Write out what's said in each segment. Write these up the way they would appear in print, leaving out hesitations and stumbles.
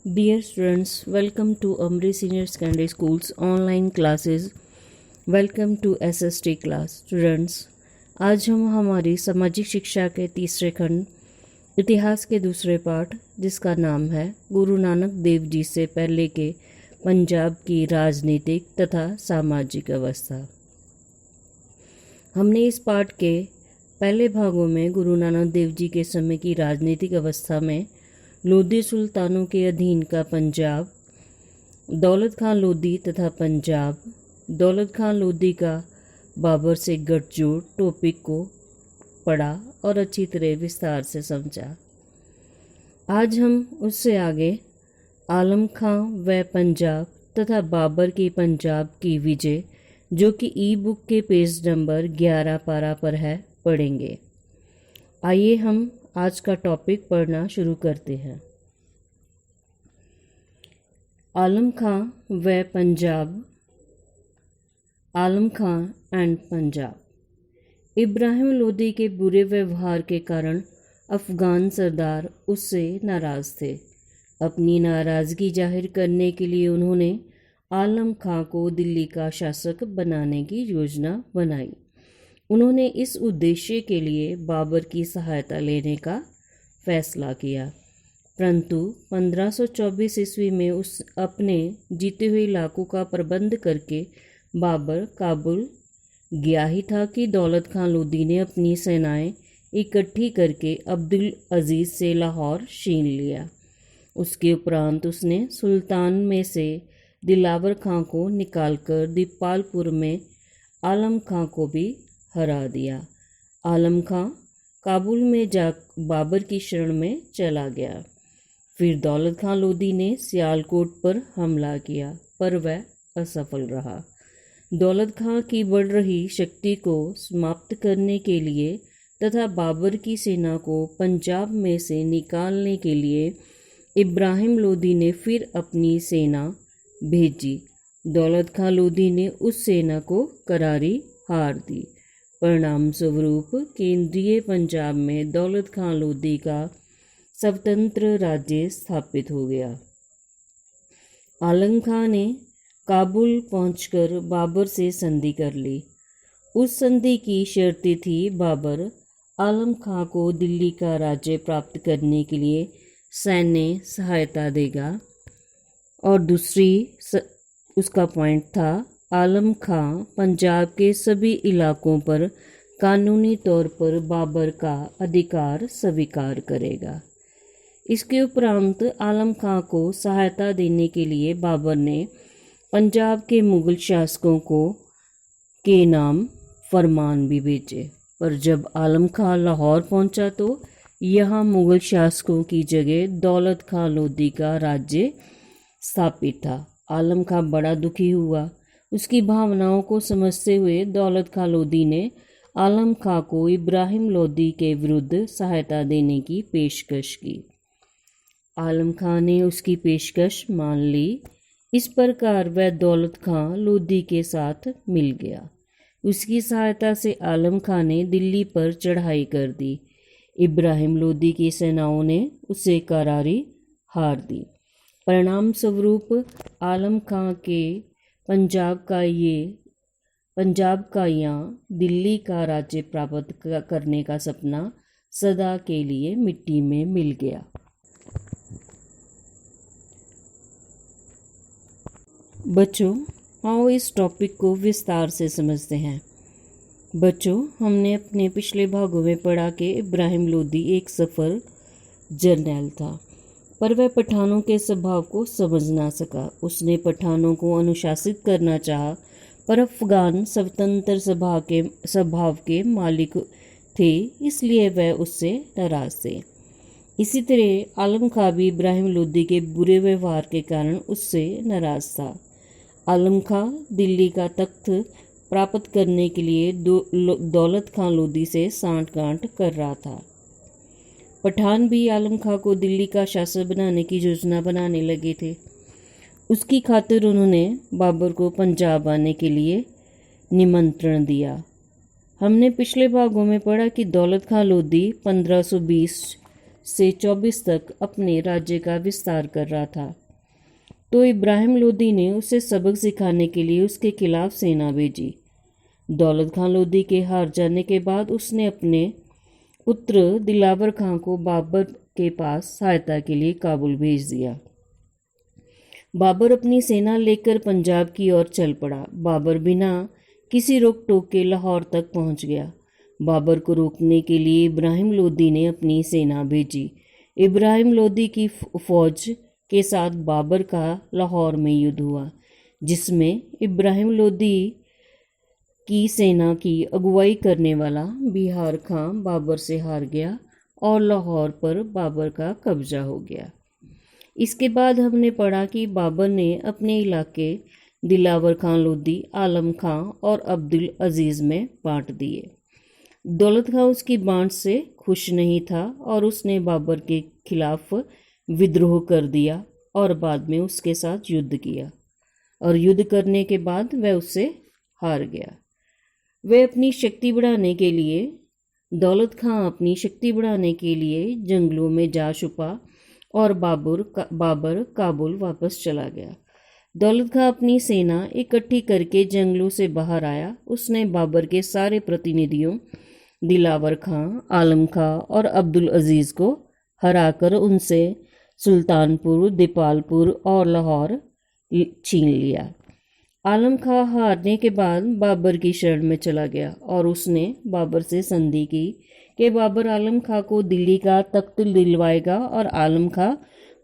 Dear students, welcome to Amri Senior Secondary School's online classes. Welcome to SST class. Students, आज हम हमारी सामाजिक शिक्षा के तीसरे खंड इतिहास के दूसरे पाठ जिसका नाम है गुरु नानक देव जी से पहले के पंजाब की राजनीतिक तथा सामाजिक अवस्था। हमने इस पाठ के पहले भागों में गुरु नानक देव जी के समय की राजनीतिक अवस्था में लोधी सुल्तानों के अधीन का पंजाब, दौलत खां लोधी तथा पंजाब, दौलत खां लोधी का बाबर से गठजोड़ टॉपिक को पढ़ा और अच्छी तरह विस्तार से समझा। आज हम उससे आगे आलम खां व पंजाब तथा बाबर की पंजाब की विजय, जो कि ई बुक के पेज नंबर 11 पारा पर है, पढ़ेंगे। आइए हम आज का टॉपिक पढ़ना शुरू करते हैं। आलम खां व पंजाब, आलम खां एंड पंजाब। इब्राहिम लोदी के बुरे व्यवहार के कारण अफगान सरदार उससे नाराज़ थे। अपनी नाराज़गी जाहिर करने के लिए उन्होंने आलम खां को दिल्ली का शासक बनाने की योजना बनाई। उन्होंने इस उद्देश्य के लिए बाबर की सहायता लेने का फैसला किया, परंतु 1524 ईस्वी में उस अपने जीते हुए इलाकों का प्रबंध करके बाबर काबुल गया ही था कि दौलत खां लोदी ने अपनी सेनाएं इकट्ठी करके अब्दुल अजीज़ से लाहौर छीन लिया। उसके उपरांत उसने सुल्तान में से दिलावर खां को निकालकर दीपालपुर में आलम खां को भी हरा दिया। आलम खां काबुल में जा बाबर की शरण में चला गया। फिर दौलत खां लोदी ने सियालकोट पर हमला किया, पर वह असफल रहा। दौलत खां की बढ़ रही शक्ति को समाप्त करने के लिए तथा बाबर की सेना को पंजाब में से निकालने के लिए इब्राहिम लोदी ने फिर अपनी सेना भेजी। दौलत खां लोदी ने उस सेना को करारी हार दी। परिणाम स्वरूप केंद्रीय पंजाब में दौलत खां लोदी का स्वतंत्र राज्य स्थापित हो गया। आलम खां ने काबुल पहुंचकर बाबर से संधि कर ली। उस संधि की शर्तें थी, बाबर आलम खां को दिल्ली का राज्य प्राप्त करने के लिए सैन्य सहायता देगा, और दूसरी उसका पॉइंट था आलम खां पंजाब के सभी इलाकों पर कानूनी तौर पर बाबर का अधिकार स्वीकार करेगा। इसके उपरांत आलम खां को सहायता देने के लिए बाबर ने पंजाब के मुगल शासकों को के नाम फरमान भी भेजे, पर जब आलम खां लाहौर पहुंचा तो यहाँ मुगल शासकों की जगह दौलत खां लोदी का राज्य स्थापित था। आलम खां बड़ा दुखी हुआ। उसकी भावनाओं को समझते हुए दौलत खां लोदी ने आलम खां को इब्राहिम लोदी के विरुद्ध सहायता देने की पेशकश की। आलम खां ने उसकी पेशकश मान ली। इस प्रकार वह दौलत खां लोदी के साथ मिल गया। उसकी सहायता से आलम खां ने दिल्ली पर चढ़ाई कर दी। इब्राहिम लोदी की सेनाओं ने उसे करारी हार दी। परिणाम स्वरूप आलम खां के पंजाब का यहाँ दिल्ली का राज्य प्राप्त करने का सपना सदा के लिए मिट्टी में मिल गया। बच्चों, आओ इस टॉपिक को विस्तार से समझते हैं। बच्चों, हमने अपने पिछले भागों में पढ़ा कि इब्राहिम लोदी एक सफल जर्नैल था, पर वह पठानों के स्वभाव को समझ ना सका। उसने पठानों को अनुशासित करना चाहा, पर अफगान स्वतंत्र स्वभाव के मालिक थे, इसलिए वह उससे नाराज थे। इसी तरह आलम खां भी इब्राहिम लोदी के बुरे व्यवहार के कारण उससे नाराज था। आलम खां दिल्ली का तख्त प्राप्त करने के लिए दौलत खां लोदी से सांठ-गांठ कर रहा था। पठान भी आलम खां को दिल्ली का शासक बनाने की योजना बनाने लगे थे। उसकी खातिर उन्होंने बाबर को पंजाब आने के लिए निमंत्रण दिया। हमने पिछले भागों में पढ़ा कि दौलत खां लोदी 1520 से 24 तक अपने राज्य का विस्तार कर रहा था। तो इब्राहिम लोदी ने उसे सबक सिखाने के लिए उसके खिलाफ सेना भेजी। दौलत खां लोदी के हार जाने के बाद उसने अपने पुत्र दिलावर खां को बाबर के पास सहायता के लिए काबुल भेज दिया। बाबर अपनी सेना लेकर पंजाब की ओर चल पड़ा। बाबर बिना किसी रोक टोक के लाहौर तक पहुंच गया। बाबर को रोकने के लिए इब्राहिम लोदी ने अपनी सेना भेजी। इब्राहिम लोदी की फौज के साथ बाबर का लाहौर में युद्ध हुआ, जिसमें इब्राहिम लोदी की सेना की अगुवाई करने वाला बिहार खां बाबर से हार गया और लाहौर पर बाबर का कब्जा हो गया। इसके बाद हमने पढ़ा कि बाबर ने अपने इलाके दिलावर खां लोदी, आलम खां और अब्दुल अजीज़ में बांट दिए। दौलत खां उसकी बांट से खुश नहीं था और उसने बाबर के खिलाफ विद्रोह कर दिया और बाद में उसके साथ युद्ध किया और युद्ध करने के बाद वह उससे हार गया। वह अपनी शक्ति बढ़ाने के लिए दौलत खां अपनी शक्ति बढ़ाने के लिए जंगलों में जा छुपा और बाबर काबुल वापस चला गया। दौलत खां अपनी सेना इकट्ठी करके जंगलों से बाहर आया। उसने बाबर के सारे प्रतिनिधियों दिलावर खां, आलम खां और अब्दुल अजीज़ को हराकर उनसे सुल्तानपुर, दीपालपुर और लाहौर छीन लिया। आलम खां हारने के बाद बाबर की शरण में चला गया और उसने बाबर से संधि की कि बाबर आलम खां को दिल्ली का तख्त दिलवाएगा और आलम खां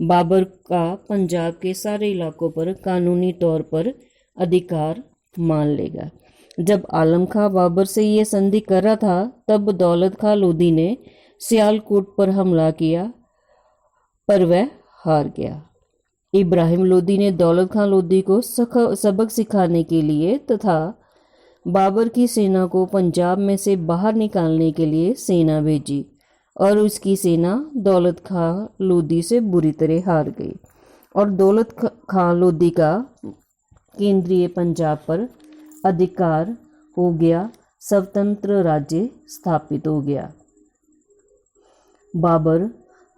बाबर का पंजाब के सारे इलाकों पर कानूनी तौर पर अधिकार मान लेगा। जब आलम खां बाबर से ये संधि कर रहा था, तब दौलत खां लोदी ने सियालकोट पर हमला किया, पर वह हार गया। इब्राहिम लोदी ने दौलत खां लोदी को सबक सिखाने के लिए तथा बाबर की सेना को पंजाब में से बाहर निकालने के लिए सेना भेजी और उसकी सेना दौलत खां लोदी से बुरी तरह हार गई और दौलत खां लोदी का केंद्रीय पंजाब पर अधिकार हो गया। स्वतंत्र राज्य स्थापित हो गया। बाबर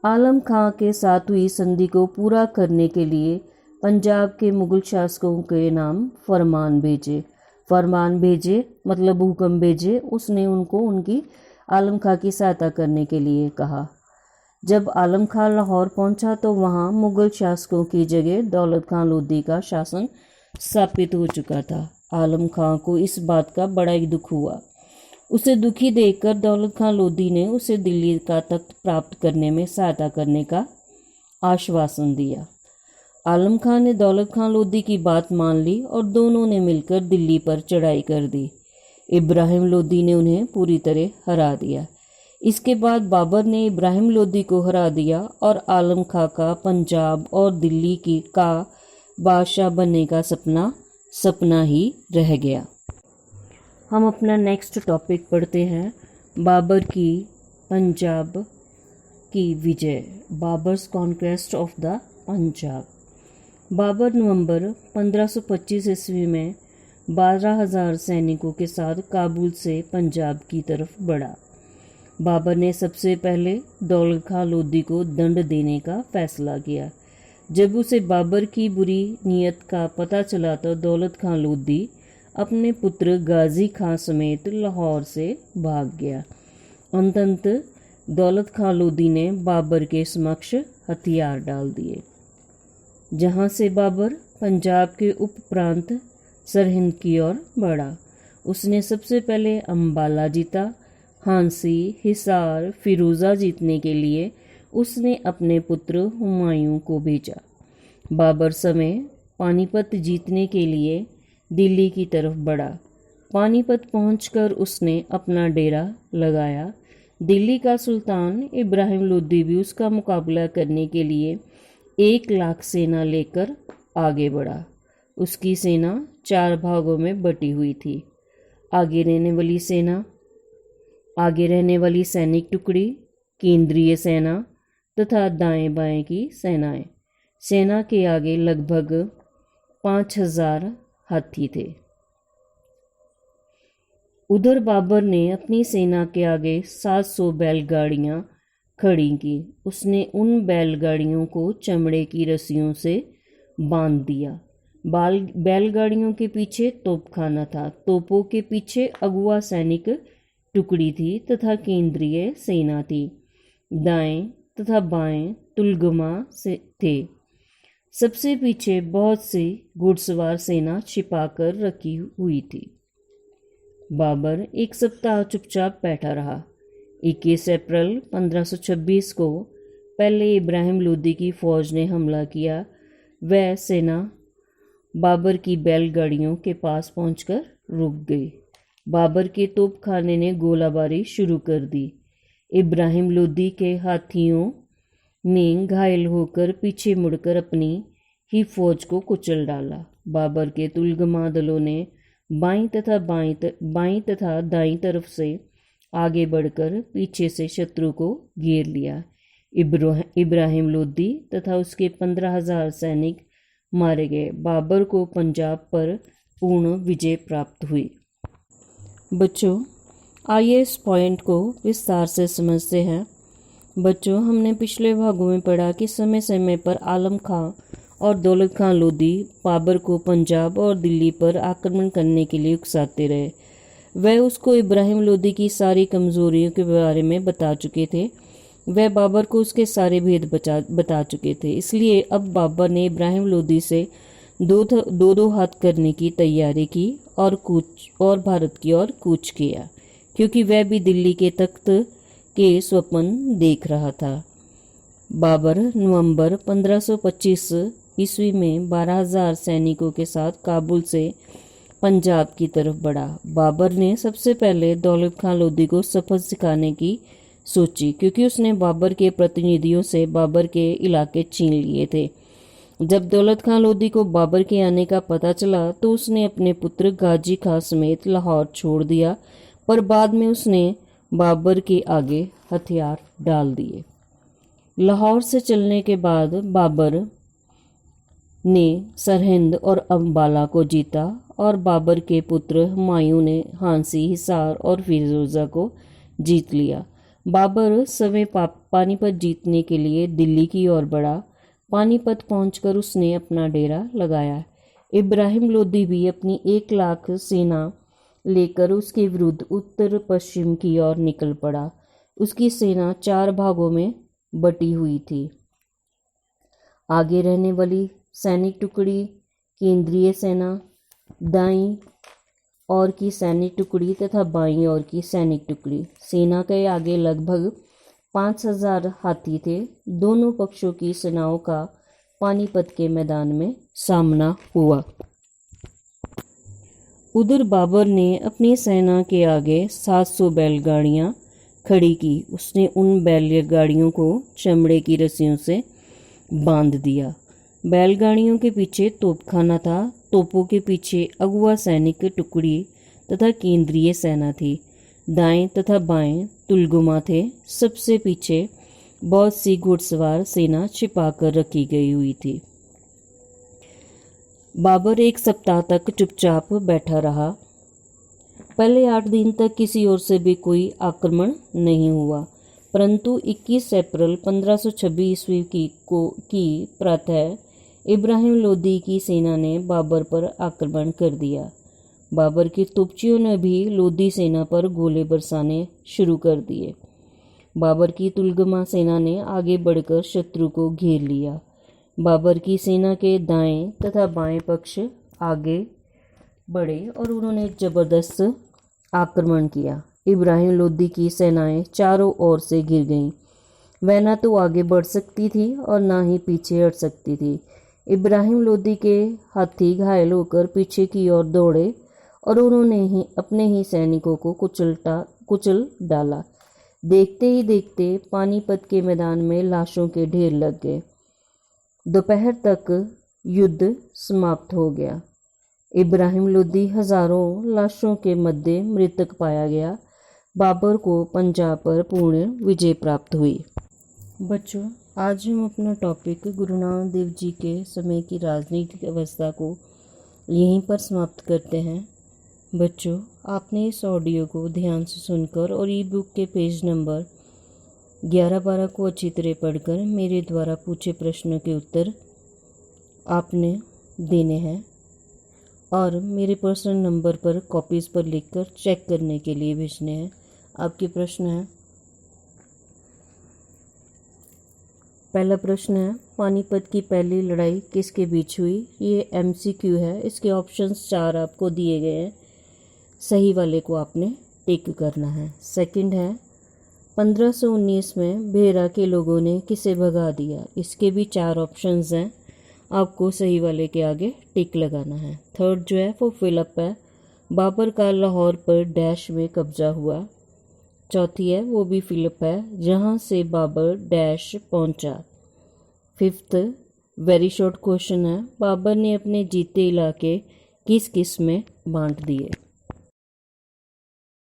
आलम खां के साथ हुई संधि को पूरा करने के लिए पंजाब के मुगल शासकों के नाम फरमान भेजे मतलब हुक्म भेजे। उसने उनको उनकी आलम खां की सहायता करने के लिए कहा। जब आलम खां लाहौर पहुंचा तो वहां मुगल शासकों की जगह दौलत खां लोदी का शासन स्थापित हो चुका था। आलम खां को इस बात का बड़ा ही दुख हुआ। उसे दुखी देखकर दौलत खां लोदी ने उसे दिल्ली का तख्त प्राप्त करने में सहायता करने का आश्वासन दिया। आलम खां ने दौलत खां लोदी की बात मान ली और दोनों ने मिलकर दिल्ली पर चढ़ाई कर दी। इब्राहिम लोदी ने उन्हें पूरी तरह हरा दिया। इसके बाद बाबर ने इब्राहिम लोदी को हरा दिया और आलम खां का पंजाब और दिल्ली का बादशाह बनने का सपना ही रह गया। हम अपना नेक्स्ट टॉपिक पढ़ते हैं, बाबर की पंजाब की विजय, Babur's conquest of the Punjab. Babur नवंबर 1525 ईस्वी में 12,000 सैनिकों के साथ काबुल से पंजाब की तरफ बढ़ा। बाबर ने सबसे पहले दौलत खां लोदी को दंड देने का फैसला किया। जब उसे बाबर की बुरी नीयत का पता चला तो दौलत खां लोदी अपने पुत्र गाजी खां समेत लाहौर से भाग गया। अंततः दौलत खां लोदी ने बाबर के समक्ष हथियार डाल दिए, जहां से बाबर पंजाब के उप प्रांत सरहिंद की ओर बढ़ा। उसने सबसे पहले अम्बाला जीता। हांसी, हिसार, फिरोज़ा जीतने के लिए उसने अपने पुत्र हुमायूं को भेजा। बाबर समय पानीपत जीतने के लिए दिल्ली की तरफ बढ़ा। पानीपत पहुंचकर उसने अपना डेरा लगाया। दिल्ली का सुल्तान इब्राहिम लोदी भी उसका मुकाबला करने के लिए 1 लाख सेना लेकर आगे बढ़ा। उसकी सेना 4 भागों में बटी हुई थी। आगे रहने वाली सैनिक टुकड़ी, केंद्रीय सेना तथा दाएं बाएं की सेनाएं। सेना के आगे लगभग 5,000 हाथी थे। उधर बाबर ने अपनी सेना के आगे 700 बैलगाड़ियां खड़ी की। उसने उन बैलगाड़ियों को चमड़े की रस्सियों से बांध दिया। बैलगाड़ियों के पीछे तोपखाना था, तोपों के पीछे अगुआ सैनिक टुकड़ी थी तथा केंद्रीय सेना थी। दाएं तथा बाएं तुलगमा से थे। सबसे पीछे बहुत सी घुड़सवार सेना छिपाकर रखी हुई थी। बाबर एक सप्ताह चुपचाप बैठा रहा। 21 अप्रैल 1526 को पहले इब्राहिम लोदी की फौज ने हमला किया। वह सेना बाबर की बैलगाड़ियों के पास पहुंचकर रुक गई। बाबर के तोपखाने ने गोलाबारी शुरू कर दी। इब्राहिम लोदी के हाथियों ने घायल होकर पीछे मुड़कर अपनी ही फौज को कुचल डाला। बाबर के तुलगमा दलों ने बाईं तथा दाईं तरफ से आगे बढ़कर पीछे से शत्रु को घेर लिया। इब्राहिम लोदी तथा उसके 15,000 सैनिक मारे गए। बाबर को पंजाब पर पूर्ण विजय प्राप्त हुई। बच्चों, आइए इस पॉइंट को विस्तार से समझते हैं। बच्चों, हमने पिछले भागों में पढ़ा कि समय समय पर आलम खां और दौलत खां लोदी बाबर को पंजाब और दिल्ली पर आक्रमण करने के लिए उकसाते रहे। वह उसको इब्राहिम लोदी की सारी कमजोरियों के बारे में बता चुके थे। वह बाबर को उसके सारे भेद बता चुके थे। इसलिए अब बाबर ने इब्राहिम लोदी से दो हाथ करने की तैयारी की और भारत की ओर कूच किया, क्योंकि वह भी दिल्ली के तख्त के स्वप्न देख रहा था। बाबर नवंबर 1525 ईस्वी में 12,000 सैनिकों के साथ काबुल से पंजाब की तरफ बढ़ा। बाबर ने सबसे पहले दौलत खां लोदी को सबक सिखाने की सोची, क्योंकि उसने बाबर के प्रतिनिधियों से बाबर के इलाके छीन लिए थे। जब दौलत खां लोदी को बाबर के आने का पता चला तो उसने अपने पुत्र गाजी खां समेत लाहौर छोड़ दिया, पर बाद में उसने बाबर के आगे हथियार डाल दिए। लाहौर से चलने के बाद बाबर ने सरहिंद और अम्बाला को जीता और बाबर के पुत्र हुमायूं ने हांसी, हिसार और फिरोजा को जीत लिया। बाबर सवें पानीपत जीतने के लिए दिल्ली की ओर बढ़ा। पानीपत पहुंचकर उसने अपना डेरा लगाया। इब्राहिम लोदी भी अपनी 1 लाख सेना लेकर उसके विरुद्ध उत्तर पश्चिम की ओर निकल पड़ा। उसकी सेना 4 भागों में बटी हुई थी। आगे रहने वाली सैनिक टुकड़ी, केंद्रीय सेना, दाईं ओर की सैनिक टुकड़ी तथा बाईं ओर की सैनिक टुकड़ी। सेना के आगे लगभग 5,000 हाथी थे। दोनों पक्षों की सेनाओं का पानीपत के मैदान में सामना हुआ। उधर बाबर ने अपनी सेना के आगे 700 बैलगाड़ियां खड़ी की। उसने उन बैलगाड़ियों को चमड़े की रस्सियों से बांध दिया। बैलगाड़ियों के पीछे तोपखाना था, तोपों के पीछे अगुआ सैनिक टुकड़ी तथा केंद्रीय सेना थी। दाएं तथा बाएं तुलगुमा थे। सबसे पीछे बहुत सी घुड़सवार सेना छिपाकर रखी गई हुई थी। बाबर 1 सप्ताह तक चुपचाप बैठा रहा। पहले 8 दिन तक किसी ओर से भी कोई आक्रमण नहीं हुआ, परंतु 21 अप्रैल 1526 ईस्वी की प्रातः इब्राहिम लोदी की सेना ने बाबर पर आक्रमण कर दिया। बाबर के तुपचियों ने भी लोदी सेना पर गोले बरसाने शुरू कर दिए। बाबर की तुलगमा सेना ने आगे बढ़कर शत्रु को घेर लिया। बाबर की सेना के दाएं तथा बाएं पक्ष आगे बढ़े और उन्होंने जबरदस्त आक्रमण किया। इब्राहिम लोदी की सेनाएं चारों ओर से घिर गईं। वह न तो आगे बढ़ सकती थी और न ही पीछे हट सकती थी। इब्राहिम लोदी के हाथी घायल होकर पीछे की ओर दौड़े और उन्होंने ही अपने ही सैनिकों को कुचल डाला। देखते ही देखते पानीपत के मैदान में लाशों के ढेर लग गए। दोपहर तक युद्ध समाप्त हो गया। इब्राहिम लोदी हजारों लाशों के मध्य मृतक पाया गया। बाबर को पंजाब पर पूर्ण विजय प्राप्त हुई। बच्चों, आज हम अपना टॉपिक गुरु नानक देव जी के समय की राजनीतिक अवस्था को यहीं पर समाप्त करते हैं। बच्चों, आपने इस ऑडियो को ध्यान से सुनकर और ई बुक के पेज नंबर 11-12 को अच्छी तरह पढ़कर मेरे द्वारा पूछे प्रश्नों के उत्तर आपने देने हैं और मेरे पर्सनल नंबर पर कॉपीज़ पर लिखकर चेक करने के लिए भेजने हैं। आपके प्रश्न हैं, पहला प्रश्न है, पानीपत की पहली लड़ाई किसके बीच हुई? ये MCQ है। इसके ऑप्शंस 4 आपको दिए गए हैं, सही वाले को आपने टिक करना है। सेकंड है, 1519 में बेहरा के लोगों ने किसे भगा दिया? इसके भी 4 ऑप्शंस हैं, आपको सही वाले के आगे टिक लगाना है। थर्ड जो है वो फिलअप है, बाबर का लाहौर पर डैश में कब्जा हुआ। चौथी है वो भी फिलअप है, जहां से बाबर डैश पहुंचा। फिफ्थ वेरी शॉर्ट क्वेश्चन है, बाबर ने अपने जीते इलाके किस किस में बांट दिए?